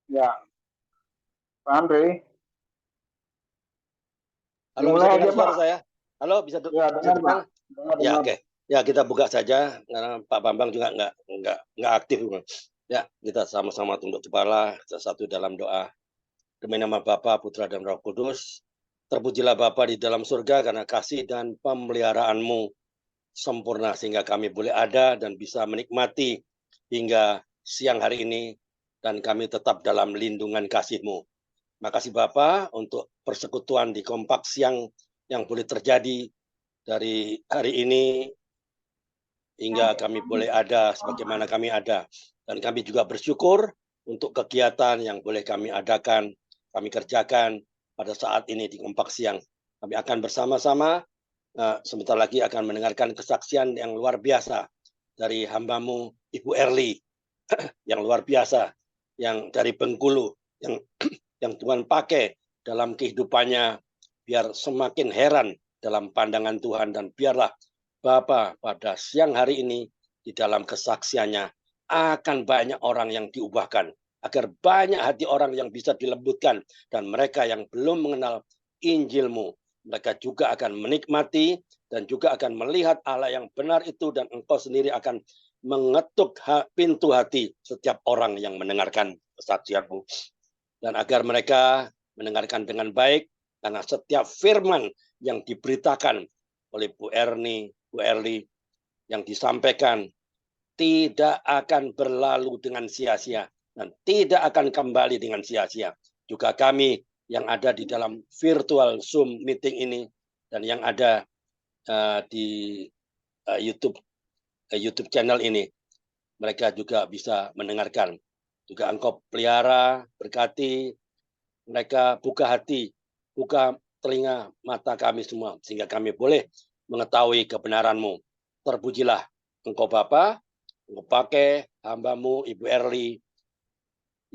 Ya, Pak Andre. Halo, bisa Dimulai dengar aja, suara Pak. saya? Halo, bisa Ya, bisa dengar, Pak. dengar? Dengar, Ya, dengar. oke. Ya, kita buka saja karena Pak Bambang juga nggak aktif. Ya, kita sama-sama tunduk kepala satu dalam doa. Demi nama Bapa, Putra dan Roh Kudus, terpujilah Bapa di dalam surga karena kasih dan pemeliharaanmu sempurna sehingga kami boleh ada dan bisa menikmati hingga siang hari ini dan kami tetap dalam lindungan kasih-Mu. Makasih Bapak untuk persekutuan di Kompak Siang yang boleh terjadi dari hari ini hingga kami boleh ada sebagaimana kami ada. Dan kami juga bersyukur untuk kegiatan yang boleh kami adakan, kami kerjakan pada saat ini di Kompak Siang. Kami akan bersama-sama sebentar lagi akan mendengarkan kesaksian yang luar biasa dari hambamu Ibu Erli yang luar biasa, yang dari Bengkulu, yang Tuhan pakai dalam kehidupannya, biar semakin heran dalam pandangan Tuhan, dan biarlah Bapa pada siang hari ini di dalam kesaksiannya akan banyak orang yang diubahkan, agar banyak hati orang yang bisa dilembutkan, dan mereka yang belum mengenal Injil-Mu, mereka juga akan menikmati dan juga akan melihat Allah yang benar itu, dan Engkau sendiri akan mengetuk pintu hati setiap orang yang mendengarkan kesaksian-Mu. Dan agar mereka mendengarkan dengan baik, karena setiap firman yang diberitakan oleh Bu Erli yang disampaikan tidak akan berlalu dengan sia-sia dan tidak akan kembali dengan sia-sia. Juga kami yang ada di dalam virtual Zoom meeting ini dan yang ada di YouTube channel ini, mereka juga bisa mendengarkan. Juga Engkau pelihara, berkati mereka, buka hati, buka telinga mata kami semua, sehingga kami boleh mengetahui kebenaran-Mu. Terpujilah Engkau Bapa, Engkau pakai hambamu Ibu Erli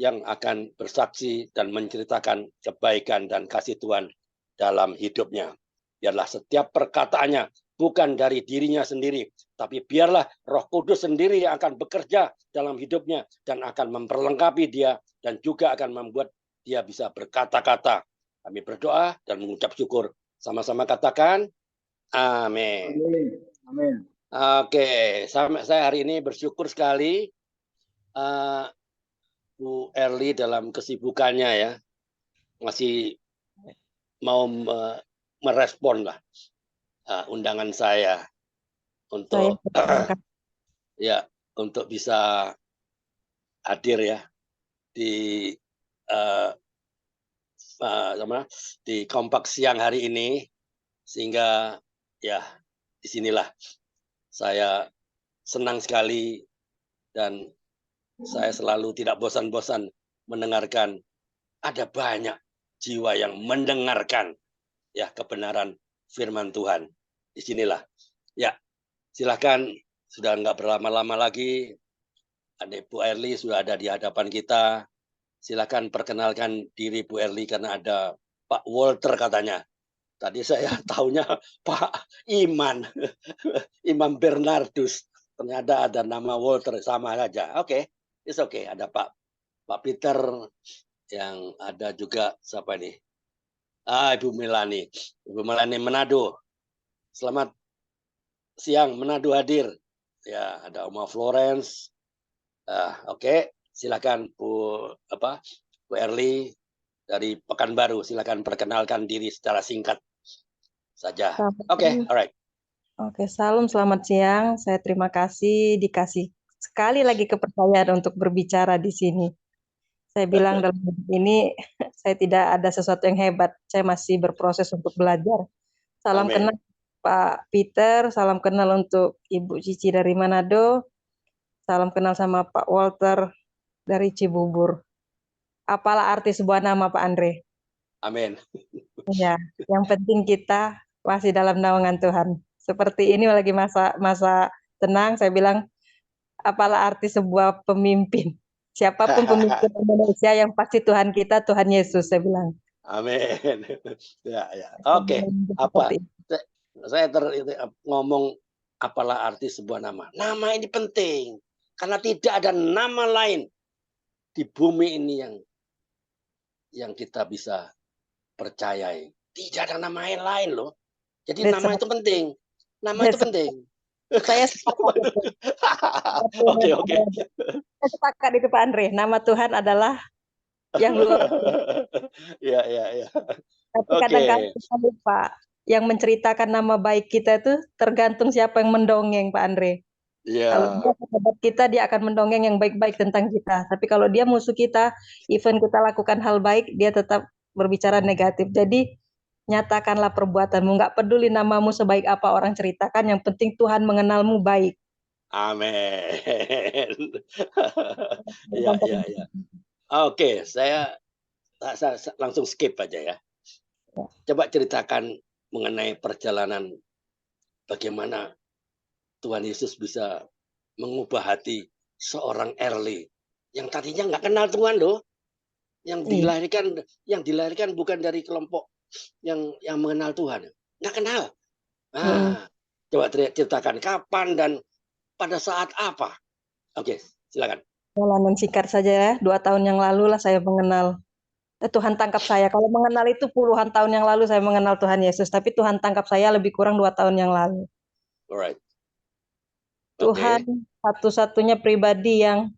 yang akan bersaksi dan menceritakan kebaikan dan kasih Tuhan dalam hidupnya. Biarlah setiap perkataannya bukan dari dirinya sendiri, tapi biarlah Roh Kudus sendiri yang akan bekerja dalam hidupnya dan akan memperlengkapi dia dan juga akan membuat dia bisa berkata-kata. Kami berdoa dan mengucap syukur. Sama-sama katakan, amin. Amin. Amin. Oke, saya hari ini bersyukur sekali Bu Erli dalam kesibukannya ya, masih mau merespon lah undangan saya untuk ya untuk bisa hadir ya di di Kompak Siang hari ini, sehingga ya disinilah saya senang sekali dan saya selalu tidak bosan-bosan mendengarkan ada banyak jiwa yang mendengarkan ya kebenaran firman Tuhan. Disinilah ya, silakan, sudah nggak berlama-lama lagi, Adik Bu Erli sudah ada di hadapan kita. Silakan perkenalkan diri Bu Erli karena ada Pak Walter katanya. Tadi saya tahunya Pak Iman, Imam Bernardus. Ternyata ada nama Walter, sama saja. Oke, it's okay. Ada Pak Peter, yang ada juga siapa nih? Ibu Melani. Ibu Melani Manado. Selamat siang, Manado hadir. Ya, ada Oma Florence. Oke, silakan Bu Erli dari Pekanbaru, silakan perkenalkan diri secara singkat saja. Oke, alright. Oke, salam, selamat siang. Saya terima kasih dikasih sekali lagi kepercayaan untuk berbicara di sini. Saya bilang dalam hidup ini saya tidak ada sesuatu yang hebat. Saya masih berproses untuk belajar. Salam Amin. kenal Pak Peter, salam kenal untuk Ibu Cici dari Manado. Salam kenal sama Pak Walter dari Cibubur. Apalah arti sebuah nama, Pak Andre? Amin. Ya, yang penting kita masih dalam naungan Tuhan. Seperti ini lagi masa tenang, saya bilang apalah arti sebuah pemimpin. Siapapun pemimpin Indonesia, yang pasti Tuhan kita, Tuhan Yesus, saya bilang. Amin. Ya. Oke. Apa? Saya ngomong apalah arti sebuah nama. Nama ini penting karena tidak ada nama lain di bumi ini yang yang kita bisa percayai. Tidak ada nama yang lain loh. Jadi That's nama right. itu penting. Nama itu That's right. penting. Saya sepakat itu. Nama Oke, Tuhan oke. adalah- Saya sepakat itu Pak Andre. Nama Tuhan adalah yang luar biasa. Ya, ya, ya. Tapi Oke. kadang-kadang kita lupa. Yang menceritakan nama baik kita itu tergantung siapa yang mendongeng Pak Andre. Kalau dia Ya, sahabat kita, dia akan mendongeng yang baik-baik tentang kita. Tapi kalau dia musuh kita, even kita lakukan hal baik, dia tetap berbicara negatif. Jadi nyatakanlah perbuatanmu. Nggak peduli namamu sebaik apa orang ceritakan, yang penting Tuhan mengenalmu baik. amin. Ya, ya, ya. Oke, saya langsung skip aja ya. Coba ceritakan mengenai perjalanan bagaimana Tuhan Yesus bisa mengubah hati seorang Erli yang tadinya nggak kenal Tuhan loh, yang Iya. dilahirkan bukan dari kelompok yang mengenal Tuhan, nggak kenal. Mm. Nah, coba ceritakan kapan dan pada saat apa. Oke, silakan. Pengalaman singkat saja ya. 2 tahun yang lalu lah saya mengenal. Tuhan tangkap saya. Kalau mengenal itu puluhan tahun yang lalu saya mengenal Tuhan Yesus. Tapi Tuhan tangkap saya lebih kurang 2 tahun yang lalu. Alright. Tuhan Oke. satu-satunya pribadi yang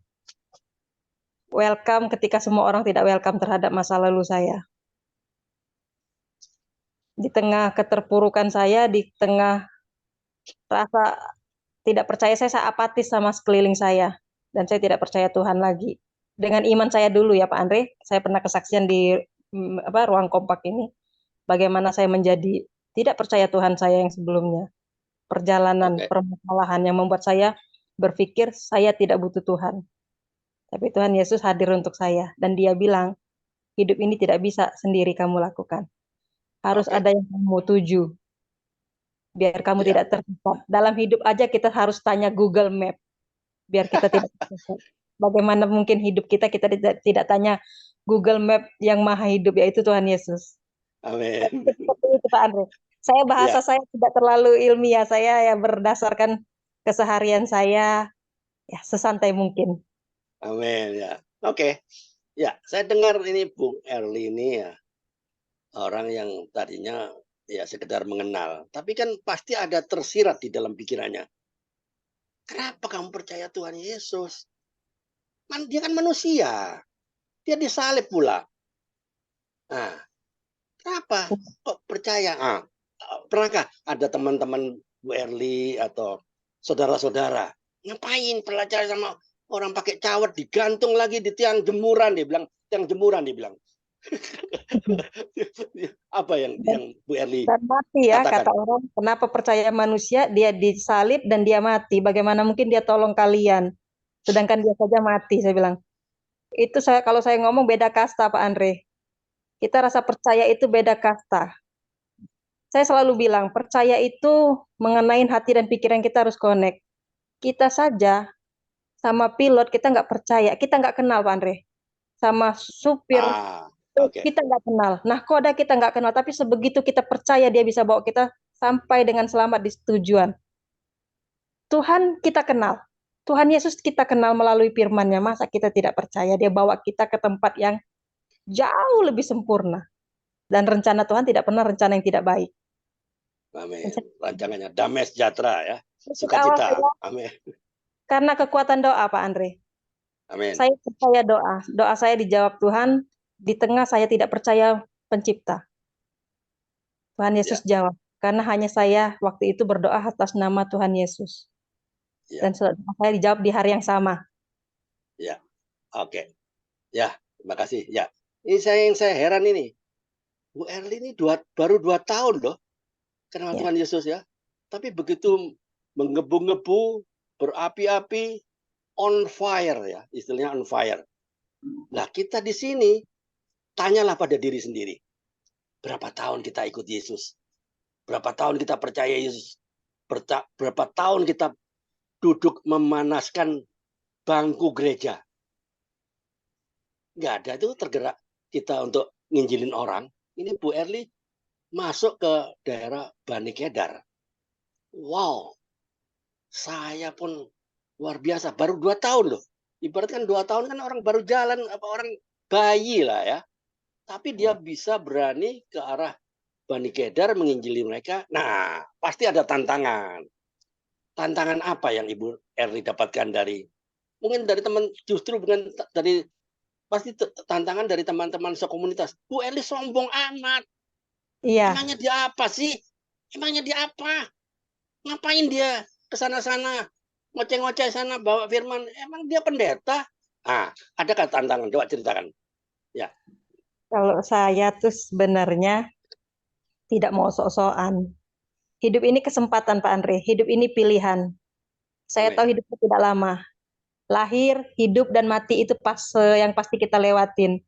welcome ketika semua orang tidak welcome terhadap masa lalu saya. Di tengah keterpurukan saya, di tengah rasa tidak percaya saya apatis sama sekeliling saya. Dan saya tidak percaya Tuhan lagi. Dengan iman saya dulu ya Pak Andre, saya pernah kesaksian di ruang kompak ini. Bagaimana saya menjadi tidak percaya Tuhan saya yang sebelumnya. Perjalanan, Oke. permasalahan yang membuat saya berpikir saya tidak butuh Tuhan. Tapi Tuhan Yesus hadir untuk saya. Dan dia bilang, hidup ini tidak bisa sendiri kamu lakukan. Harus Oke. ada yang kamu tuju. Biar kamu Ya. tidak tersesat. Dalam hidup aja kita harus tanya Google Map. Biar kita tidak tersesat. Bagaimana mungkin hidup kita tidak tanya Google Map yang maha hidup, yaitu Tuhan Yesus. Amin. Seperti itu Pak Andre. Saya bahasa saya tidak terlalu ilmiah, saya ya berdasarkan keseharian saya ya sesantai mungkin. Amin ya. Oke. Ya, saya dengar ini Bung Erli ini ya orang yang tadinya ya sekedar mengenal, tapi kan pasti ada tersirat di dalam pikirannya. Kenapa kamu percaya Tuhan Yesus? Dia kan manusia. Dia disalib pula. Nah, kenapa kok percaya? Pernahkah ada teman-teman Bu Erli atau saudara-saudara ngapain belajar sama orang pakai cawat digantung lagi di tiang jemuran, dia bilang tiang jemuran, dia bilang. Apa yang Bu Erli Dan mati ya, katakan? kata orang, kenapa percaya manusia, dia disalib dan dia mati. Bagaimana mungkin dia tolong kalian, sedangkan dia saja mati, saya bilang. Itu kalau saya ngomong beda kasta Pak Andre. Kita rasa percaya itu beda kasta. Saya selalu bilang, percaya itu mengenai hati dan pikiran kita harus connect. Kita saja sama pilot kita nggak percaya, kita nggak kenal Pak Andre. Sama supir Oke. kita nggak kenal. Nah, koda kita nggak kenal, tapi sebegitu kita percaya dia bisa bawa kita sampai dengan selamat di tujuan. Tuhan kita kenal. Tuhan Yesus kita kenal melalui firman-Nya. Masa kita tidak percaya dia bawa kita ke tempat yang jauh lebih sempurna. Dan rencana Tuhan tidak pernah rencana yang tidak baik. Amin. Rancangannya damai sejahtera ya. Sejak awal Sukacita. saya, Amin. karena kekuatan doa Pak Andre. Amin. Saya percaya doa. Doa saya dijawab Tuhan di tengah saya tidak percaya pencipta. Tuhan Yesus jawab. Karena hanya saya waktu itu berdoa atas nama Tuhan Yesus. Ya. Dan doa saya dijawab di hari yang sama. Ya. Oke. Ya, terima kasih. Ya. Ini yang saya heran ini. Bu Erli ini baru 2 tahun loh kenal Ya. Tuhan Yesus ya. Tapi begitu menggebu-gebu, berapi-api, on fire ya, istilahnya on fire. Nah, kita di sini tanyalah pada diri sendiri. Berapa tahun kita ikut Yesus? Berapa tahun kita percaya Yesus? Berapa tahun kita duduk memanaskan bangku gereja? Nggak ada itu tergerak kita untuk nginjilin orang. Ini Bu Erli masuk ke daerah Bani Kedar. Wow, saya pun luar biasa. Baru 2 tahun loh. Ibaratkan 2 tahun kan orang baru jalan, apa orang bayi lah ya. tapi dia bisa berani ke arah Bani Kedar menginjili mereka. Nah, pasti ada tantangan. Tantangan apa yang Ibu Erli dapatkan dari mungkin dari teman, justru bukan dari, pasti tantangan dari teman-teman sekomunitas. Bu Erli sombong amat. Iya, Emangnya dia apa sih? Emangnya dia apa? Ngapain dia ke sana-sana? Ngoceh-ngoceh sana bawa firman. Emang dia pendeta? Ah, adakah tantangan? Coba ceritakan. Ya, kalau saya tuh sebenarnya tidak mau sok-sokan. Hidup ini kesempatan, Pak Andre. Hidup ini pilihan. Saya amin. tahu hidup itu tidak lama. Lahir, hidup, dan mati itu yang pasti kita lewatin.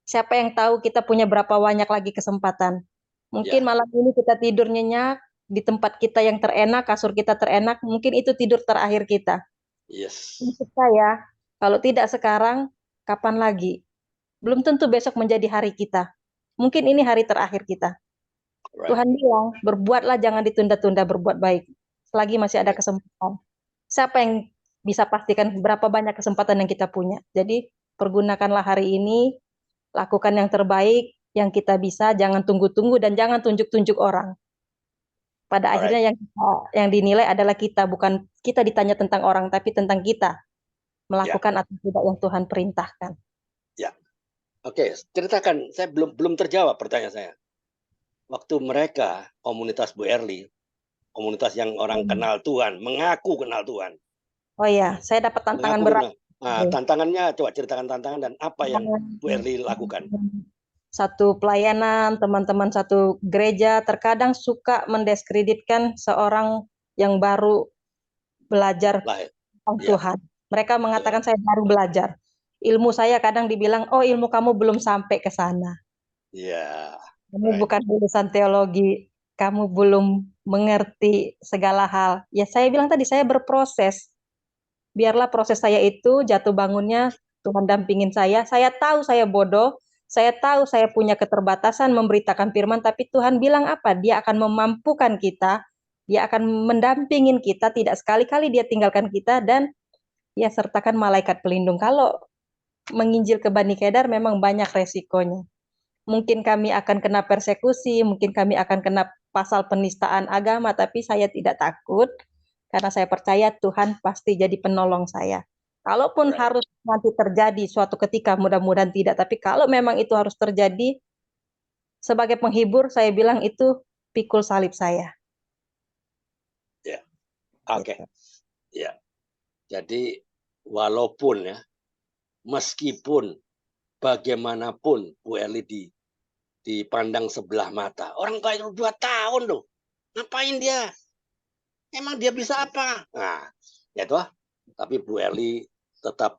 Siapa yang tahu kita punya berapa banyak lagi kesempatan. Mungkin Ya, malam ini kita tidur nyenyak, di tempat kita yang terenak, kasur kita terenak, mungkin itu tidur terakhir kita. yes. Untuk saya, kalau tidak sekarang, kapan lagi? Belum tentu besok menjadi hari kita. Mungkin ini hari terakhir kita. Right. Tuhan bilang, berbuatlah jangan ditunda-tunda berbuat baik. Selagi masih ada Amin. kesempatan. Siapa yang bisa pastikan berapa banyak kesempatan yang kita punya? Jadi, pergunakanlah hari ini, lakukan yang terbaik yang kita bisa, jangan tunggu-tunggu dan jangan tunjuk-tunjuk orang. Pada Alright. akhirnya yang dinilai adalah kita, bukan kita ditanya tentang orang, tapi tentang kita melakukan atau tidak yang Tuhan perintahkan. Ya. Oke, ceritakan. Saya belum terjawab pertanyaan saya. Waktu mereka komunitas Bu Erli, komunitas yang orang kenal Tuhan, mengaku kenal Tuhan, Oh iya, saya dapat tantangan mengaku berat. kenal. Nah, tantangannya coba ceritakan tantangan dan apa yang Bu Erli lakukan. Satu pelayanan, teman-teman satu gereja terkadang suka mendiskreditkan seorang yang baru belajar Lah, tentang ya, Tuhan. Mereka mengatakan saya baru belajar. Ilmu saya kadang dibilang, oh ilmu kamu belum sampai ke sana. ya, Kamu right. bukan lulusan teologi, kamu belum mengerti segala hal. Ya saya bilang tadi, saya berproses. Biarlah proses saya itu jatuh bangunnya Tuhan dampingin saya. Saya tahu saya bodoh, saya tahu saya punya keterbatasan memberitakan firman, tapi Tuhan bilang apa? Dia akan memampukan kita, dia akan mendampingin kita, tidak sekali-kali dia tinggalkan kita, dan dia sertakan malaikat pelindung. Kalau menginjil ke Bani Kedar memang banyak resikonya. Mungkin kami akan kena persekusi, mungkin kami akan kena pasal penistaan agama, tapi saya tidak takut karena saya percaya Tuhan pasti jadi penolong saya. Kalaupun Right. harus nanti terjadi suatu ketika, mudah-mudahan tidak, tapi kalau memang itu harus terjadi, sebagai penghibur saya bilang itu pikul salib saya. Ya, oke. Gitu. Ya, jadi walaupun ya, meskipun bagaimanapun Bu Erli dipandang sebelah mata, orang kayak 2 tahun loh, ngapain dia? Emang dia bisa apa? Nah, ya toh. Tapi Bu Erli tetap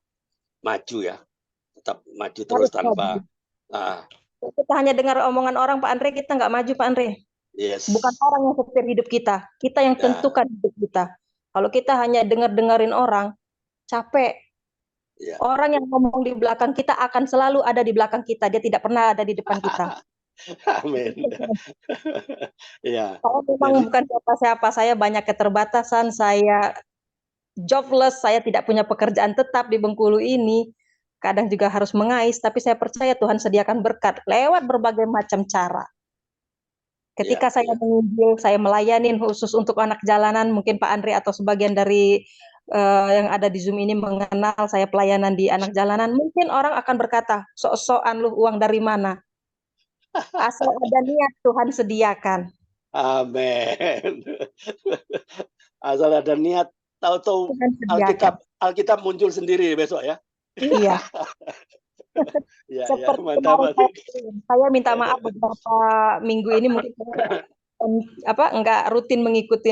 maju ya, tetap maju terus Harus maju. tanpa Kita hanya dengar omongan orang, Pak Andre, kita nggak maju, Pak Andre. Bukan yes, orang yang setir hidup kita yang ya, tentukan hidup kita. Kalau kita hanya dengar-dengarin orang, capek. ya. Orang yang ngomong di belakang kita akan selalu ada di belakang kita, dia tidak pernah ada di depan kita. Amin. Ya, Saya memang jadi bukan siapa-siapa, saya banyak keterbatasan, saya jobless, saya tidak punya pekerjaan tetap di Bengkulu ini. Kadang juga harus mengais, tapi saya percaya Tuhan sediakan berkat lewat berbagai macam cara. Ketika saya menginjil, saya melayanin khusus untuk anak jalanan, mungkin Pak Andre atau sebagian dari yang ada di Zoom ini mengenal saya pelayanan di anak jalanan, mungkin orang akan berkata, sok-sokan lu uang dari mana? Asal ada niat Tuhan sediakan. amin. Asal ada niat, tahu-tahu Tuhan sediakan. Alkitab muncul sendiri besok ya. Iya. Ya, Seperti mantap. kemarin saya minta maaf beberapa minggu ini mungkin enggak rutin mengikuti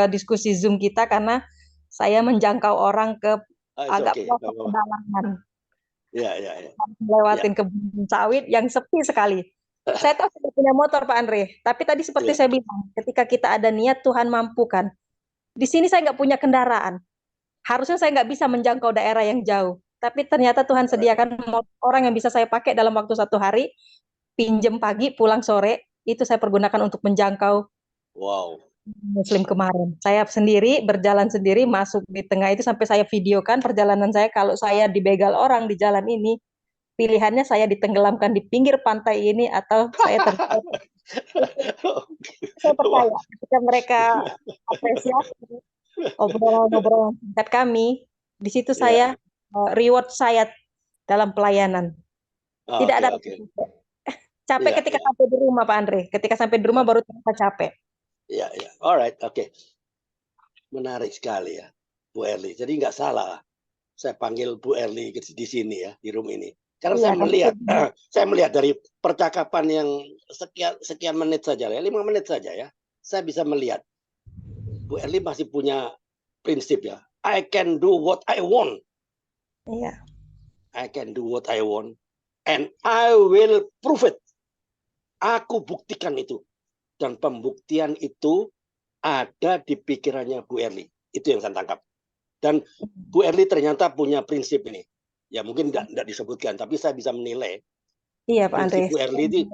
diskusi Zoom kita karena saya menjangkau orang ke agak pelosok pedalaman. Ya. Lewatin kebun sawit yang sepi sekali. Saya tahu sudah punya motor Pak Andre, tapi tadi seperti saya bilang, ketika kita ada niat Tuhan mampukan. Di sini saya nggak punya kendaraan. Harusnya saya nggak bisa menjangkau daerah yang jauh. Tapi ternyata Tuhan sediakan orang yang bisa saya pakai dalam waktu 1 hari, pinjem pagi, pulang sore, itu saya pergunakan untuk menjangkau Muslim kemarin. Saya sendiri, berjalan sendiri, masuk di tengah itu sampai saya videokan perjalanan saya, kalau saya dibegal orang di jalan ini, pilihannya saya ditenggelamkan di pinggir pantai ini atau saya saya Wah, percaya ketika mereka apresiasi obrolan-obrolan singkat kami, di situ ya, saya reward saya dalam pelayanan. Tidak oke, ada oke, capek ya, ketika ya, sampai di rumah, Pak Andre. Ketika sampai di rumah ya, baru terasa capek. ya, ya. Alright, oke. Menarik sekali ya, Bu Erli. Jadi nggak salah saya panggil Bu Erli di sini ya, di room ini. Karena Iya, saya melihat, saya melihat dari percakapan yang sekian menit saja ya, 5 menit saja ya, saya bisa melihat Bu Erli masih punya prinsip ya. I can do what I want. iya, I can do what I want, and I will prove it. Aku buktikan itu, dan pembuktian itu ada di pikirannya Bu Erli. Itu yang saya tangkap. Dan Bu Erli ternyata punya prinsip ini. Ya mungkin tidak disebutkan, tapi saya bisa menilai iya Pak Andre. prinsip Bu Erli itu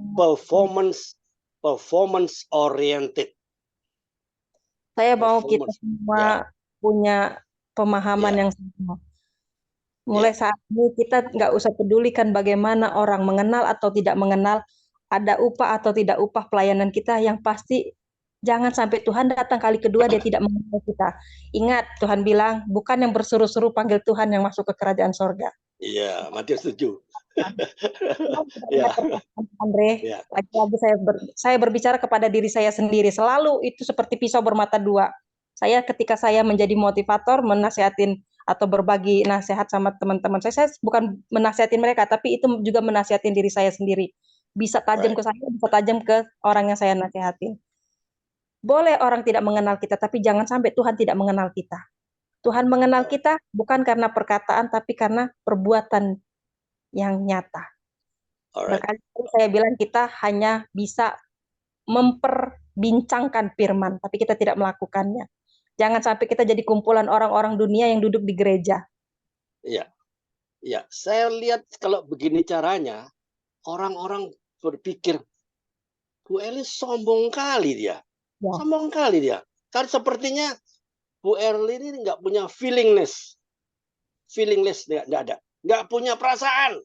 performance oriented. Saya mau kita Performance. semua Ya, punya pemahaman ya, yang sama. Mulai saat ini kita nggak usah pedulikan bagaimana orang mengenal atau tidak mengenal, ada upah atau tidak upah pelayanan kita, yang pasti jangan sampai Tuhan datang kali kedua dia tidak mengenal kita. Ingat, Tuhan bilang, bukan yang berseru-seru panggil Tuhan yang masuk ke kerajaan sorga. iya, Matius 7. Ya. Ya, Andre, ya, lagi-lagi saya berbicara kepada diri saya sendiri. Selalu itu seperti pisau bermata dua. Saya ketika saya menjadi motivator, menasihatin atau berbagi nasihat sama teman-teman saya bukan menasihatin mereka, tapi itu juga menasihatin diri saya sendiri. Bisa tajam ke saya, bisa tajam ke orang yang saya nasihatin. Boleh orang tidak mengenal kita, tapi jangan sampai Tuhan tidak mengenal kita. Tuhan mengenal kita bukan karena perkataan, tapi karena perbuatan yang nyata. alright. Berkali-kali saya bilang kita hanya bisa memperbincangkan firman, tapi kita tidak melakukannya. Jangan sampai kita jadi kumpulan orang-orang dunia yang duduk di gereja. Iya, iya. Saya lihat kalau begini caranya, orang-orang berpikir, Bu Erli sombong kali dia. Ya. Sombong kali dia. Kan sepertinya Bu Erli ini nggak punya feelingless. Feelingless nggak ada. Nggak punya perasaan.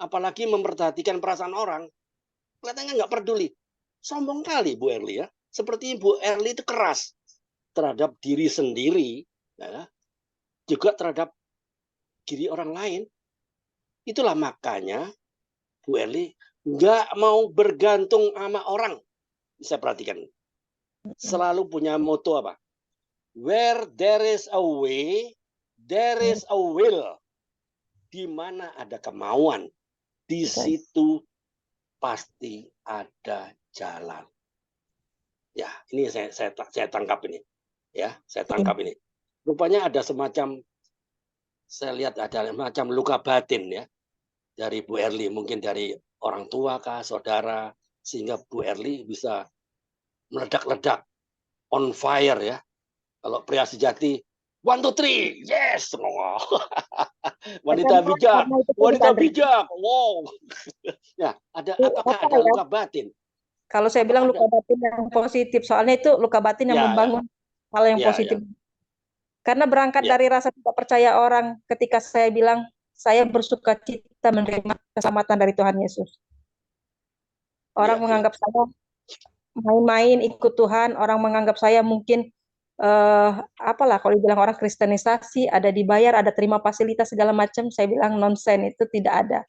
Apalagi memperhatikan perasaan orang. Kelihatannya nggak peduli. Sombong kali Bu Erli ya. Seperti Bu Erli itu keras terhadap diri sendiri, ya, juga terhadap diri orang lain. Itulah makanya Bu Erli nggak mau bergantung sama orang. Saya perhatikan. Selalu punya moto apa? Where there is a way, there is a will. Di mana ada kemauan, di situ pasti ada jalan. Ya, ini saya tangkap ini. Ya, saya tangkap ini. Rupanya ada semacam, saya lihat ada semacam luka batin ya dari Bu Erli, mungkin dari orang tua kah, saudara, sehingga Bu Erli bisa meledak-ledak, on fire ya. Kalau pria sejati, 1, 2, 3, yes. Wanita bijak, wanita bijak. Wow. Ya, apakah ada luka batin? Kalau saya bilang luka batin yang positif, soalnya itu luka batin yang membangun hal yang positif. Karena berangkat dari rasa tidak percaya orang ketika saya bilang, saya bersuka cita menerima keselamatan dari Tuhan Yesus. Orang menganggap saya main-main ikut Tuhan, orang menganggap saya mungkin apalah kalau dibilang orang kristenisasi, ada dibayar, ada terima fasilitas segala macam. Saya bilang nonsen, itu tidak ada.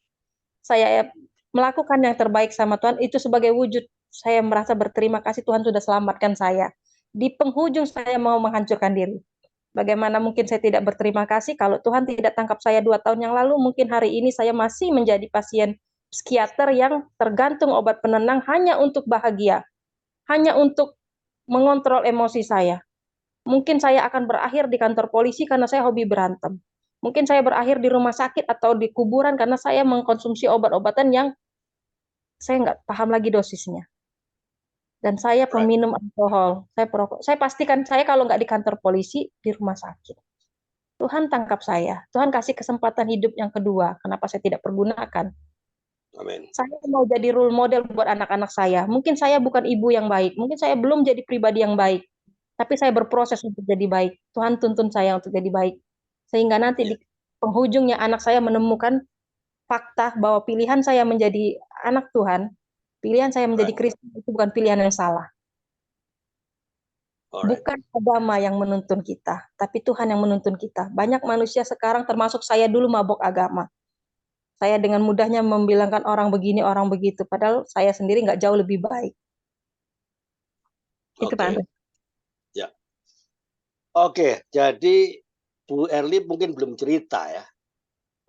Saya melakukan yang terbaik sama Tuhan, itu sebagai wujud saya merasa berterima kasih Tuhan sudah selamatkan saya. Di penghujung saya mau menghancurkan diri. Bagaimana mungkin saya tidak berterima kasih kalau Tuhan tidak tangkap saya 2 tahun yang lalu, mungkin hari ini saya masih menjadi pasien psikiater yang tergantung obat penenang hanya untuk bahagia, hanya untuk mengontrol emosi saya. Mungkin saya akan berakhir di kantor polisi karena saya hobi berantem. Mungkin saya berakhir di rumah sakit atau di kuburan karena saya mengkonsumsi obat-obatan yang saya nggak paham lagi dosisnya. Dan saya peminum alkohol, saya perokok. Saya pastikan saya kalau nggak di kantor polisi, di rumah sakit. Tuhan tangkap saya. Tuhan kasih kesempatan hidup yang kedua. Kenapa saya tidak pergunakan? Amin. Saya mau jadi role model buat anak-anak saya. Mungkin saya bukan ibu yang baik. Mungkin saya belum jadi pribadi yang baik. Tapi saya berproses untuk jadi baik. Tuhan tuntun saya untuk jadi baik. Sehingga nanti di penghujungnya anak saya menemukan fakta bahwa pilihan saya menjadi anak Tuhan, pilihan saya menjadi Alright. Kristen itu bukan pilihan yang salah. Alright. Bukan agama yang menuntun kita, tapi Tuhan yang menuntun kita. Banyak manusia sekarang, termasuk saya dulu, mabok agama. Saya dengan mudahnya membilangkan orang begini, orang begitu, padahal saya sendiri nggak jauh lebih baik. Itu Pak Oke. Andre. Ya. Oke, jadi Bu Erli mungkin belum cerita ya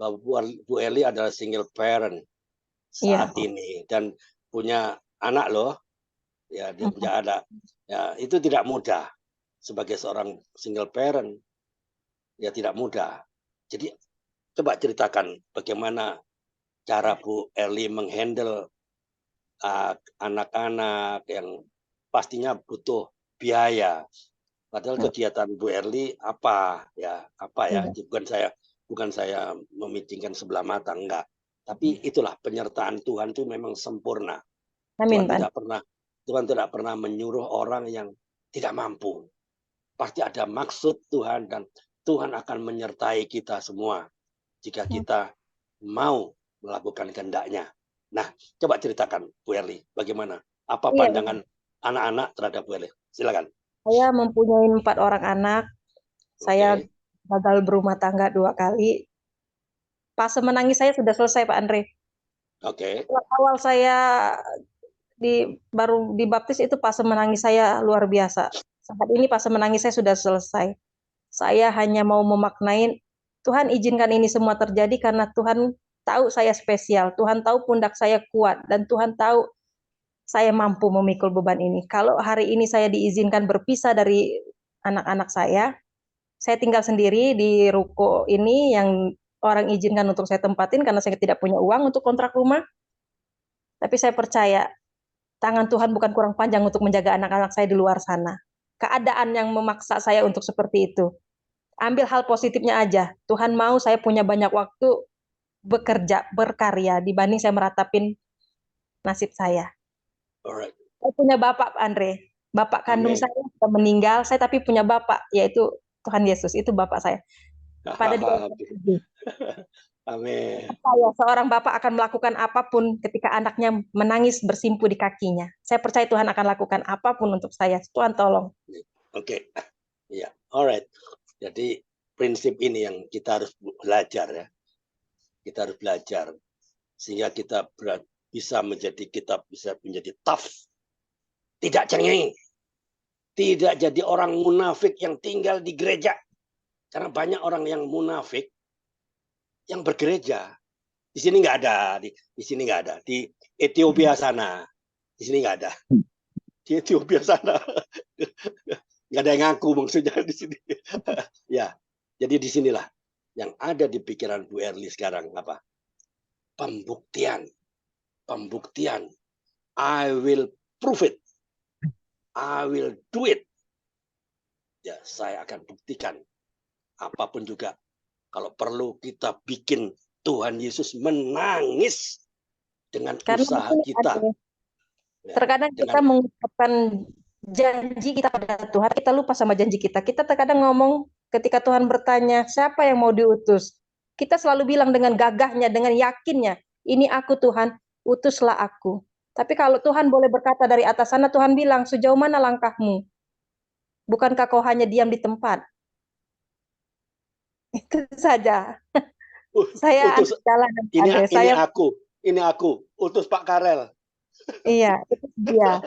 bahwa Bu Erli adalah single parent Iya. saat ini dan punya anak loh. Ya, dia punya anak. Ya, itu tidak mudah sebagai seorang single parent. Ya, tidak mudah. Jadi coba ceritakan bagaimana cara Bu Erli menghandle anak-anak yang pastinya butuh biaya. Padahal kegiatan Bu Erli apa ya? Iya. Bukan saya memicingkan sebelah mata, enggak. Tapi itulah penyertaan Tuhan itu memang sempurna. Amin Pak. Tuhan tidak pernah menyuruh orang yang tidak mampu. Pasti ada maksud Tuhan dan Tuhan akan menyertai kita semua jika kita mau melakukan kehendak-Nya. Nah, coba ceritakan Bu Erli, bagaimana? Apa Iya. pandangan anak-anak terhadap Bu Erli? Silakan. Saya mempunyai 4 orang anak. Saya Oke. gagal berumah tangga 2 kali. Fase menangis saya sudah selesai Pak Andre. Oke. Awal saya baru dibaptis itu fase menangis saya luar biasa. Saat ini fase menangis saya sudah selesai. Saya hanya mau memaknain, Tuhan izinkan ini semua terjadi karena Tuhan tahu saya spesial, Tuhan tahu pundak saya kuat, dan Tuhan tahu saya mampu memikul beban ini. Kalau hari ini saya diizinkan berpisah dari anak-anak saya tinggal sendiri di ruko ini yang orang izinkan untuk saya tempatin karena saya tidak punya uang untuk kontrak rumah. Tapi saya percaya tangan Tuhan bukan kurang panjang untuk menjaga anak-anak saya di luar sana. Keadaan yang memaksa saya untuk seperti itu. Ambil hal positifnya aja. Tuhan mau saya punya banyak waktu bekerja, berkarya, dibanding saya meratapin nasib saya. Alright. Saya punya bapak, Andre. Bapak kandung Amin. saya sudah meninggal, saya tapi punya bapak, yaitu Tuhan Yesus. Itu bapak saya. Pada dia Amin. saya, seorang bapak akan melakukan apapun ketika anaknya menangis bersimpu di kakinya. Saya percaya Tuhan akan lakukan apapun untuk saya. Tuhan tolong. Oke. Ya, alright. Jadi prinsip ini yang kita harus belajar ya. Kita harus belajar sehingga kita bisa menjadi tough. Tidak cengeng. Tidak jadi orang munafik yang tinggal di gereja. Karena banyak orang yang munafik yang bergereja. Di sini nggak ada, di sini nggak ada. Di Ethiopia sana, di sini nggak ada. Di Ethiopia sana nggak ada yang ngaku maksudnya di sini. Ya, jadi disinilah yang ada di pikiran Bu Erli sekarang apa? Pembuktian. I will prove it. I will do it. Ya, saya akan buktikan. Apapun juga. Kalau perlu kita bikin Tuhan Yesus menangis dengan usaha kita. Ya, terkadang kita mengucapkan janji kita pada Tuhan, kita lupa sama janji kita. Kita terkadang ngomong ketika Tuhan bertanya, siapa yang mau diutus? Kita selalu bilang dengan gagahnya, dengan yakinnya, ini aku Tuhan, utuslah aku. Tapi kalau Tuhan boleh berkata dari atas sana, Tuhan bilang, sejauh mana langkahmu? Bukankah kau hanya diam di tempat? Itu saja. Saya jalan. Ini aku, utus Pak Karel. Iya, itu dia.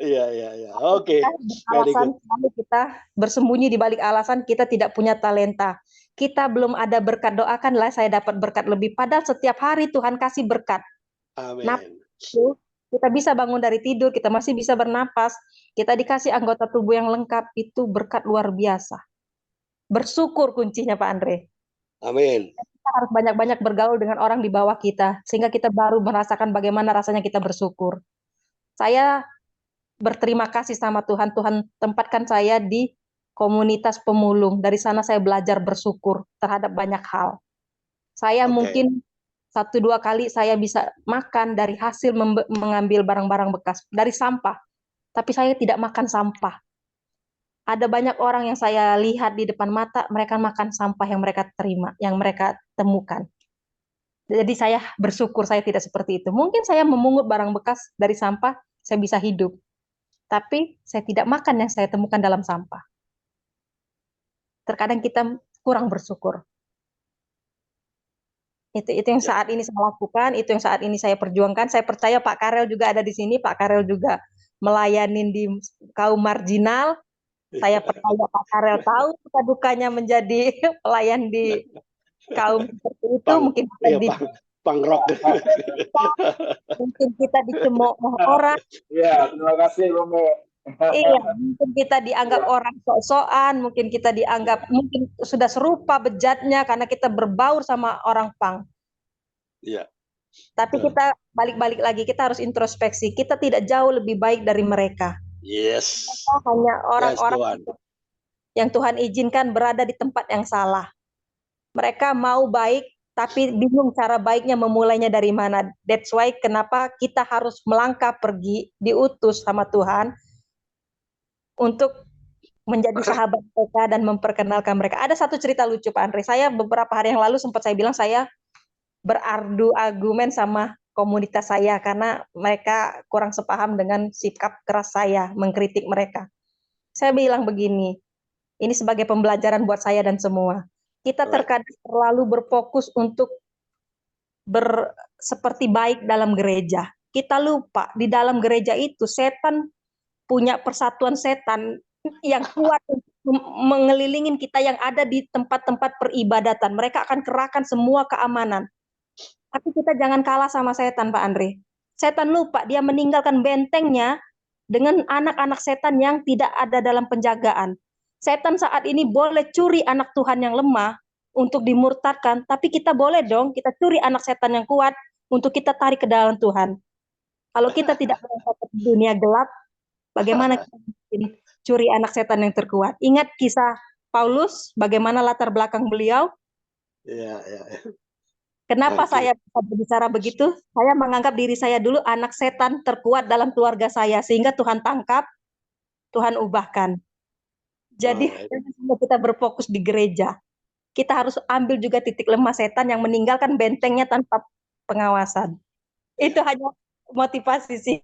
Iya. Oke. Alasan kita bersembunyi di balik alasan kita tidak punya talenta. Kita belum ada berkat, doakanlah saya dapat berkat lebih. Padahal setiap hari Tuhan kasih berkat. Amin. Kita bisa bangun dari tidur, kita masih bisa bernapas, kita dikasih anggota tubuh yang lengkap, itu berkat luar biasa. Bersyukur kuncinya Pak Andre. Amin. Kita harus banyak-banyak bergaul dengan orang di bawah kita, sehingga kita baru merasakan bagaimana rasanya kita bersyukur. Saya berterima kasih sama Tuhan. Tuhan tempatkan saya di komunitas pemulung. Dari sana saya belajar bersyukur terhadap banyak hal. Saya mungkin 1-2 kali saya bisa makan dari hasil mengambil barang-barang bekas dari sampah. Tapi saya tidak makan sampah. Ada banyak orang yang saya lihat di depan mata, mereka makan sampah yang mereka terima, yang mereka temukan. Jadi saya bersyukur saya tidak seperti itu. Mungkin saya memungut barang bekas dari sampah, saya bisa hidup. Tapi saya tidak makan yang saya temukan dalam sampah. Terkadang kita kurang bersyukur. Itu yang Ya. saat ini saya lakukan, itu yang saat ini saya perjuangkan. Saya percaya Pak Karel juga ada di sini. Pak Karel juga melayani di kaum marginal. Saya percaya Pak Karel tahu suka dukanya menjadi pelayan di kaum seperti itu. Pang, Mungkin kita iya, pang rock. mungkin kita dicemooh orang. Ya, terima kasih Bumi. Iya, mungkin kita dianggap orang sok-sokan, mungkin kita dianggap mungkin sudah serupa bejatnya karena kita berbaur sama orang pang. Iya. Tapi kita balik-balik lagi, kita harus introspeksi. Kita tidak jauh lebih baik dari mereka. Yes. Kita hanya orang-orang Tuhan. yang Tuhan izinkan berada di tempat yang salah. Mereka mau baik, tapi bingung cara baiknya memulainya dari mana. That's why kenapa kita harus melangkah pergi, diutus sama Tuhan untuk menjadi sahabat mereka dan memperkenalkan mereka. Ada satu cerita lucu Pak Andre. Saya beberapa hari yang lalu sempat saya bilang saya berardu argumen sama komunitas saya karena mereka kurang sepaham dengan sikap keras saya mengkritik mereka. Saya bilang begini, ini sebagai pembelajaran buat saya dan semua. Kita terkadang terlalu berfokus untuk seperti baik dalam gereja. Kita lupa di dalam gereja itu setan punya persatuan setan yang kuat mengelilingin kita yang ada di tempat-tempat peribadatan. Mereka akan kerahkan semua keamanan. Tapi kita jangan kalah sama setan, Pak Andre. Setan lupa, dia meninggalkan bentengnya dengan anak-anak setan yang tidak ada dalam penjagaan. Setan saat ini boleh curi anak Tuhan yang lemah untuk dimurtadkan, tapi kita boleh dong, kita curi anak setan yang kuat untuk kita tarik ke dalam Tuhan. Kalau kita tidak berada di dunia gelap, bagaimana kita mungkin curi anak setan yang terkuat? Ingat kisah Paulus, bagaimana latar belakang beliau? Iya. Kenapa saya bisa berbicara begitu? Saya menganggap diri saya dulu anak setan terkuat dalam keluarga saya, sehingga Tuhan tangkap, Tuhan ubahkan. Jadi kita berfokus di gereja. Kita harus ambil juga titik lemah setan yang meninggalkan bentengnya tanpa pengawasan. Itu hanya motivasi sih.